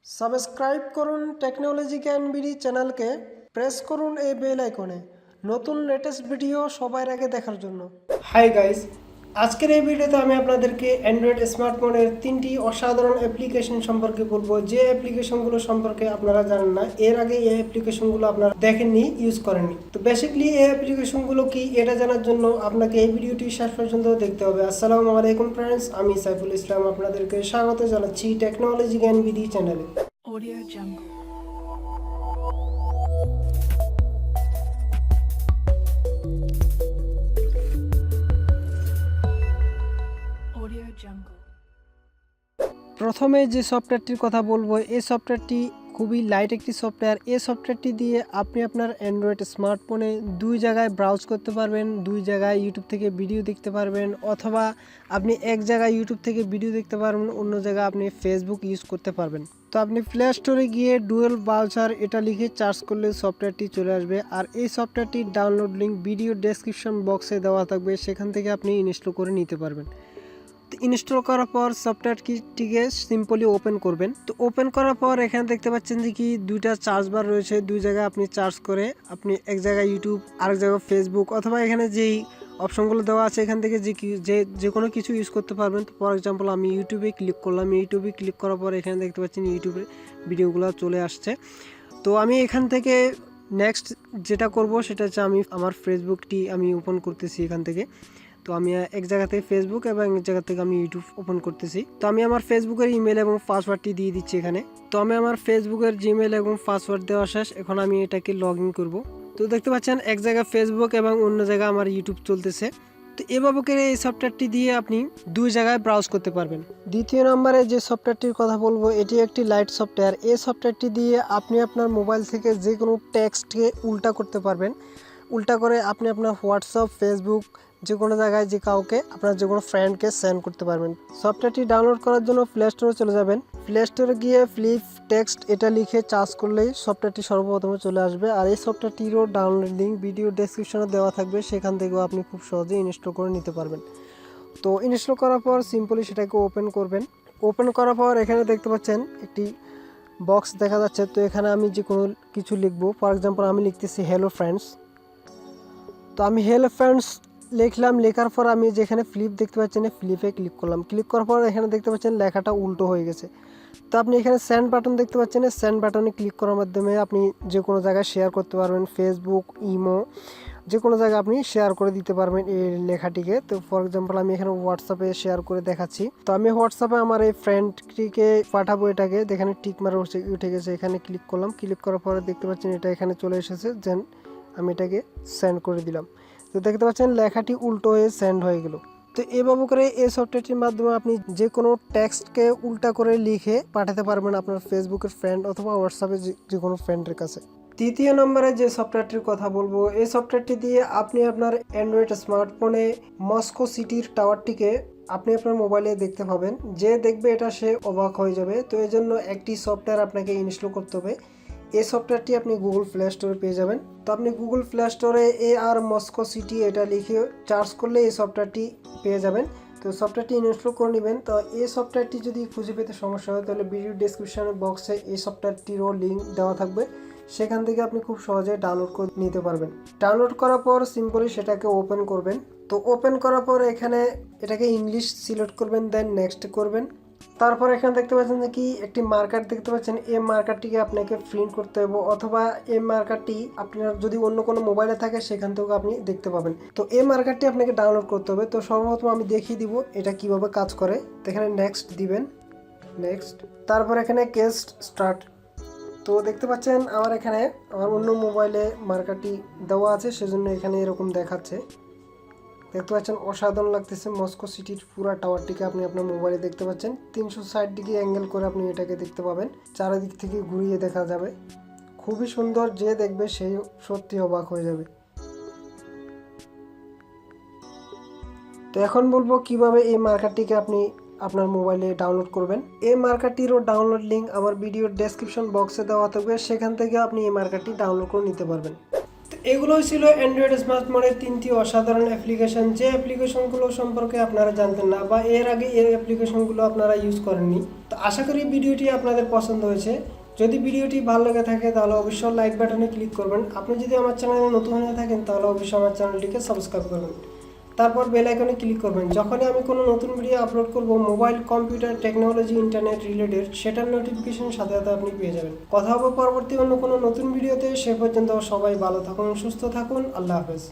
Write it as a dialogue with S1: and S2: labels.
S1: Subscribe করুন technology জ্ঞান BD চ্যানেলকে, প্রেস করুন এই বেল আইকনে নতুন লেটেস্ট ভিডিও সবার আগে দেখার জন্য। হাই গাইস, আজকের এই ভিডিওতে আমি আপনাদেরকে অ্যান্ড্রয়েড স্মার্টফোনের 3টি অসাধারণ অ্যাপ্লিকেশন সম্পর্কে বলবো, যে অ্যাপ্লিকেশনগুলো সম্পর্কে আপনারা জানেন না, এর আগে এই অ্যাপ্লিকেশনগুলো আপনারা দেখেননি, ইউজ করেননি। তো বেসিক্যালি এই অ্যাপ্লিকেশনগুলো কি এটা জানার জন্য আপনাকে এই ভিডিওটি শেষ পর্যন্ত দেখতে হবে। আসসালামু আলাইকুম ফ্রেন্ডস, আমি সাইফুল ইসলাম আপনাদেরকে স্বাগত জানাচ্ছি টেকনোলজি জ্ঞান বিডি চ্যানেলে।
S2: Audio Jungle. Audio Jungle.
S1: প্রথমে যে সফটওয়্যারটির কথা বলবো, এই সফটওয়্যারটি খুবই লাইট একটি সফটওয়্যার। এই সফটওয়্যারটি দিয়ে আপনি আপনার অ্যান্ড্রয়েড স্মার্টফোনে দুই জায়গায় ব্রাউজ করতে পারবেন, দুই জায়গায় ইউটিউব থেকে ভিডিও দেখতে পারবেন, অথবা আপনি এক জায়গায় ইউটিউব থেকে ভিডিও দেখতে পারবেন, অন্য জায়গায় আপনি ফেসবুক ইউজ করতে পারবেন। তো আপনি প্লে স্টোরে গিয়ে ডুয়েল ব্রাউজার এটা লিখে সার্চ করলে সফটওয়্যারটি চলে আসবে। আর এই সফটওয়্যারটির ডাউনলোড লিঙ্ক ভিডিও ডেসক্রিপশন বক্সে দেওয়া থাকবে, সেখান থেকে আপনি ইনস্টল করে নিতে পারবেন। ইনস্টল করার পর সফটওয়্যারটিকে সিম্পলি ওপেন করবেন। তো ওপেন করার পর এখানে দেখতে পাচ্ছেন যে কি দুইটা চার্জ বার রয়েছে, দুই জায়গায় আপনি চার্জ করে আপনি এক জায়গায় ইউটিউব, আরেক জায়গায় ফেসবুক, অথবা এখানে যেই অপশনগুলো দেওয়া আছে এখান থেকে যে কোনো কিছু ইউজ করতে পারবেন। তো ফর এক্সাম্পল আমি ইউটিউবে ক্লিক করলাম, ইউটিউবে ক্লিক করার পর এখানে দেখতে পাচ্ছেন ইউটিউবের ভিডিওগুলো চলে আসছে। তো আমি এখান থেকে নেক্সট যেটা করব সেটা হচ্ছে আমি আমার ফেসবুকটি আমি ওপেন করতেছি এখান থেকে। তো আমি এক জায়গা থেকে ফেসবুক এবং এক জায়গা থেকে আমি ইউটিউব ওপেন করতেছি। তো আমি আমার ফেসবুকের ইমেল এবং পাসওয়ার্ডটি দিয়ে দিচ্ছি এখানে। তো আমি আমার ফেসবুকের জিমেল এবং পাসওয়ার্ড দেওয়া শেষ, এখন আমি এটাকে লগ ইন করবো। তো দেখতে পাচ্ছেন এক জায়গায় ফেসবুক এবং অন্য জায়গায় আমার ইউটিউব চলতেছে। তো এভাবে করে এই সফটওয়্যারটি দিয়ে আপনি দুই জায়গায় ব্রাউজ করতে পারবেন। দ্বিতীয় নম্বরে যে সফটওয়্যারটির কথা বলবো, এটি একটি লাইট সফটওয়্যার। এই সফটওয়্যারটি দিয়ে আপনি আপনার মোবাইল থেকে যে কোনো টেক্সটকে উল্টা করতে পারবেন। উল্টা করে আপনি আপনার হোয়াটসঅ্যাপ, ফেসবুক, যে কোনো জায়গায় যে কাউকে, আপনার যে কোনো ফ্রেন্ডকে সেন্ড করতে পারবেন। সফটওয়্যারটি ডাউনলোড করার জন্য প্লে স্টোরে চলে যাবেন। প্লে স্টোরে গিয়ে ফ্লিপ টেক্সট এটা লিখে সার্চ করলেই সফটওয়্যারটি সর্বপ্রথমে চলে আসবে। আর এই সফটওয়্যারটিরও ডাউনলোড লিঙ্ক ভিডিও ডেসক্রিপশনে দেওয়া থাকবে, সেখান থেকেও আপনি খুব সহজেই ইনস্টল করে নিতে পারবেন। তো ইনস্টল করার পর সিম্পলি সেটাকে ওপেন করবেন। ওপেন করার পর এখানে দেখতে পাচ্ছেন একটি বক্স দেখা যাচ্ছে। তো এখানে আমি যে কোনো কিছু লিখবো, ফর এক্সাম্পল আমি লিখতেছি হ্যালো ফ্রেন্ডস। তো আমি হ্যালো ফ্রেন্ডস লিখলাম, লেখার পর আমি যেখানে ফ্লিপ দেখতে পাচ্ছেন ফ্লিপে ক্লিক করলাম। ক্লিক করার পর এখানে দেখতে পাচ্ছেন লেখাটা উল্টো হয়ে গেছে। তো আপনি এখানে সেন্ড বাটন দেখতে পাচ্ছেন, সেন্ড বাটনে ক্লিক করার মাধ্যমে আপনি যে কোনো জায়গায় শেয়ার করতে পারবেন, ফেসবুক, ইমো, যে কোনো জায়গায় আপনি শেয়ার করে দিতে পারবেন এই লেখাটিকে। তো ফর এক্সাম্পল আমি এখানে হোয়াটসঅ্যাপে শেয়ার করে দেখাচ্ছি। তো আমি হোয়াটসঅ্যাপে আমার এই ফ্রেন্ডটিকে পাঠাবো, এটাকে যেখানে টিক মারা উঠে গেছে এখানে ক্লিক করলাম। ক্লিক করার পরে দেখতে পাচ্ছেন এটা এখানে চলে এসেছে, দেন আমি এটাকে সেন্ড করে দিলাম। তো দেখতে পাচ্ছেন লেখাটি উল্টো হয়ে সেন্ড হয়ে গেল। তো এভাবে করে এই সফটওয়্যারটির মাধ্যমে আপনি যে কোনো টেক্সটকে উল্টা করে লিখে পাঠাতে পারবেন আপনার ফেসবুকের ফ্রেন্ড অথবা হোয়াটসঅ্যাপে যে কোনো ফ্রেন্ডের কাছে। তৃতীয় নম্বরে যে সফটওয়্যারটির কথা বলবো, এই সফটওয়্যারটি দিয়ে আপনি আপনার অ্যান্ড্রয়েড স্মার্টফোনে মস্কো সিটির টাওয়ারটিকে আপনি আপনার মোবাইলে দেখতে পাবেন। যে দেখবে এটা সে অবাক হয়ে যাবে। তো এই জন্য একটি সফটওয়্যার আপনাকে ইনস্টল করতে হবে। এই সফটওয়্যারটি আপনি গুগল প্লে স্টোরে পেয়ে যাবেন। তো আপনি গুগল প্লে স্টোরে AR মস্কো সিটি এটা লিখে সার্চ করলে এই সফটওয়্যারটি পেয়ে যাবেন। তো সফটওয়্যারটি ইনস্টল করে নেবেন। তো এই সফটওয়্যারটি যদি খুঁজে পেতে সমস্যা হয় তাহলে ভিডিও ডেসক্রিপশন বক্সে এই সফটওয়্যারটিরও লিঙ্ক দেওয়া থাকবে, সেখান থেকে আপনি খুব সহজে ডাউনলোড করে নিতে পারবেন। ডাউনলোড করার পর সিম্পলি সেটাকে ওপেন করবেন। তো ওপেন করার পর এখানে এটাকে ইংলিশ সিলেক্ট করবেন, দেন নেক্সট করবেন। তারপর এখানে দেখতে পাচ্ছেন যে কি একটি মার্কার দেখতে পাচ্ছেন, এই মার্কারটিকে আপনাকে প্রিন্ট করতে হবে, অথবা এই মার্কারটি আপনার যদি অন্য কোনো মোবাইলে থাকে সেখান থেকেও আপনি দেখতে পাবেন। তো এই মার্কারটি আপনাকে ডাউনলোড করতে হবে। তো সর্বপ্রথম আমি দেখিয়ে দিব এটা কিভাবে কাজ করে। তো এখানে নেক্সট দিবেন, নেক্সট, তারপর এখানে কেস স্টার্ট। তো দেখতে পাচ্ছেন আমার এখানে আমার অন্য মোবাইলে মার্কারটি দেওয়া আছে, সেজন্য এখানে এরকম দেখাচ্ছে। দেখতে পাচ্ছেন অসাধারণ লাগতেছে। মস্কো সিটির পুরো টাওয়ারটিকে আপনি আপনার মোবাইলে দেখতে পাচ্ছেন। 360 ডিগ্রি অ্যাঙ্গেল করে আপনি এটাকে দেখতে পাবেন, চারিদিক থেকে ঘুরিয়ে দেখা যাবে। খুবই সুন্দর, যে দেখবে সেই সত্যি অবাক হয়ে যাবে। তো এখন বলবো কিভাবে এই মার্কারটিকে আপনি আপনার মোবাইলে ডাউনলোড করবেন। এই মার্কারটিরও ডাউনলোড লিঙ্ক আমার ভিডিওর ডেসক্রিপশন বক্সে দেওয়া থাকবে, সেখান থেকে আপনি এই মার্কারটি ডাউনলোড করে নিতে পারবেন। তো এগুলোই ছিল অ্যান্ড্রয়েড স্মার্টফোনের 3টি অসাধারণ অ্যাপ্লিকেশন, যে অ্যাপ্লিকেশনগুলো সম্পর্কে আপনারা জানতেন না বা এর আগে এই অ্যাপ্লিকেশনগুলো আপনারা ইউজ করেননি। তো আশা করি ভিডিওটি আপনাদের পছন্দ হয়েছে। যদি ভিডিওটি ভালো লেগে থাকে তাহলে অবশ্যই লাইক বাটনে ক্লিক করবেন। আপনি যদি আমার চ্যানেলে নতুন হয়ে থাকেন তাহলে অবশ্যই আমার চ্যানেলটিকে সাবস্ক্রাইব করবেন, তারপর বেল আইকনে ক্লিক করবেন। যখনই আমি কোনো নতুন ভিডিও আপলোড করব mobile, computer, technology, internet related, সেটার নোটিফিকেশন সাথে সাথে আপনি পেয়ে যাবেন। কথা হবে পরবর্তী অন্য কোনো নতুন ভিডিওতে। সে পর্যন্ত সবাই ভালো থাকুন, সুস্থ থাকুন। আল্লাহ হাফেজ।